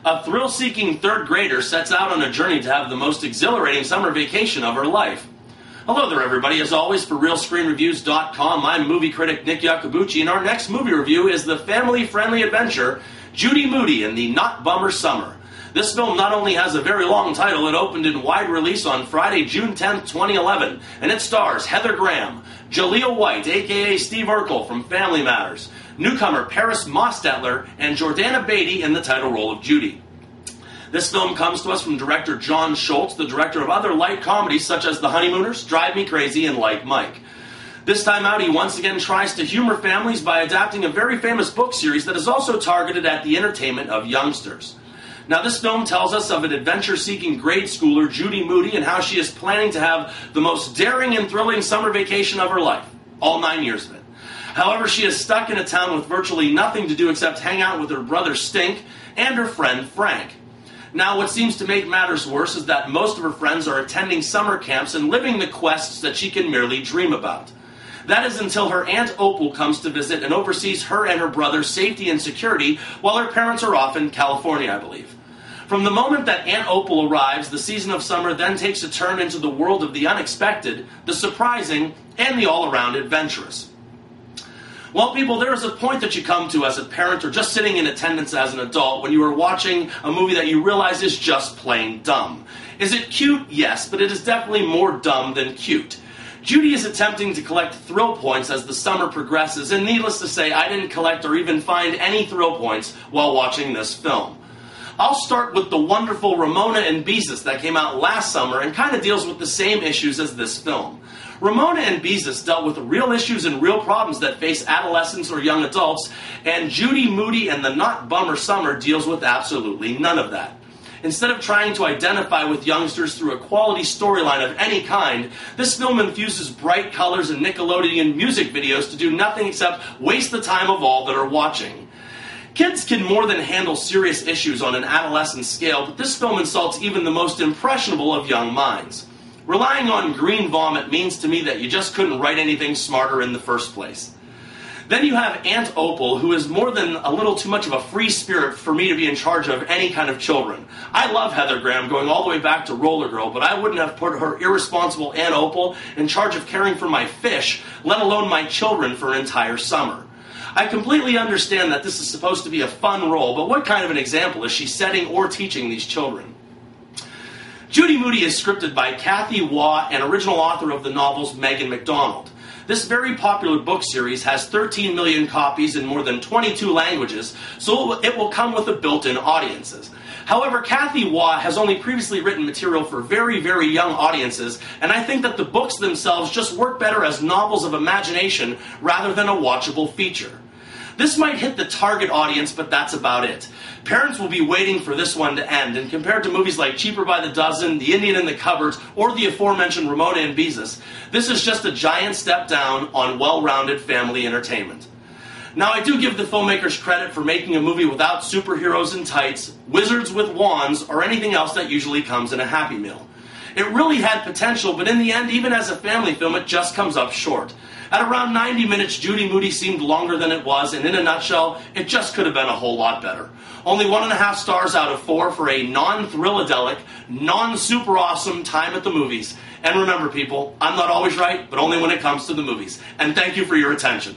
A thrill-seeking third grader sets out on a journey to have the most exhilarating summer vacation of her life. Hello there, everybody. As always, for RealScreenReviews.com, I'm movie critic Nick Yacobucci, and our next movie review is the family-friendly adventure Judy Moody and the Not Bummer Summer. This film not only has a very long title, it opened in wide release on Friday, June 10th, 2011, and it stars Heather Graham, Jaleel White, a.k.a. Steve Urkel from Family Matters, newcomer Paris Mostetler, and Jordana Beatty in the title role of Judy. This film comes to us from director John Schultz, the director of other light comedies such as The Honeymooners, Drive Me Crazy, and Like Mike. This time out, he once again tries to humor families by adapting a very famous book series that is also targeted at the entertainment of youngsters. Now, this film tells us of an adventure-seeking grade schooler, Judy Moody, and how she is planning to have the most daring and thrilling summer vacation of her life, all 9 years of it. However, she is stuck in a town with virtually nothing to do except hang out with her brother Stink and her friend Frank. Now, what seems to make matters worse is that most of her friends are attending summer camps and living the quests that she can merely dream about. That is until her Aunt Opal comes to visit and oversees her and her brother's safety and security while her parents are off in California, I believe. From the moment that Aunt Opal arrives, the season of summer then takes a turn into the world of the unexpected, the surprising, and the all-around adventurous. Well, people, there is a point that you come to as a parent or just sitting in attendance as an adult when you are watching a movie that you realize is just plain dumb. Is it cute? Yes, but it is definitely more dumb than cute. Judy is attempting to collect thrill points as the summer progresses, and needless to say, I didn't collect or even find any thrill points while watching this film. I'll start with the wonderful Ramona and Beezus that came out last summer and kind of deals with the same issues as this film. Ramona and Beezus dealt with real issues and real problems that face adolescents or young adults, and Judy Moody and the Not Bummer Summer deals with absolutely none of that. Instead of trying to identify with youngsters through a quality storyline of any kind, this film infuses bright colors and Nickelodeon music videos to do nothing except waste the time of all that are watching. Kids can more than handle serious issues on an adolescent scale, but this film insults even the most impressionable of young minds. Relying on green vomit means to me that you just couldn't write anything smarter in the first place. Then you have Aunt Opal, who is more than a little too much of a free spirit for me to be in charge of any kind of children. I love Heather Graham going all the way back to Roller Girl, but I wouldn't have put her irresponsible Aunt Opal in charge of caring for my fish, let alone my children, for an entire summer. I completely understand that this is supposed to be a fun role, but what kind of an example is she setting or teaching these children? Judy Moody is scripted by Kathy Waugh and original author of the novels Megan MacDonald. This very popular book series has 13 million copies in more than 22 languages, so it will come with a built-in audiences. However, Kathy Waugh has only previously written material for very, very young audiences, and I think that the books themselves just work better as novels of imagination rather than a watchable feature. This might hit the target audience, but that's about it. Parents will be waiting for this one to end, and compared to movies like Cheaper by the Dozen, The Indian in the Cupboards, or the aforementioned Ramona and Beezus, this is just a giant step down on well-rounded family entertainment. Now, I do give the filmmakers credit for making a movie without superheroes in tights, wizards with wands, or anything else that usually comes in a Happy Meal. It really had potential, but in the end, even as a family film, it just comes up short. At around 90 minutes, Judy Moody seemed longer than it was, and in a nutshell, it just could have been a whole lot better. Only 1.5 stars out of 4 for a non-thrilladelic, non-super awesome time at the movies. And remember, people, I'm not always right, but only when it comes to the movies. And thank you for your attention.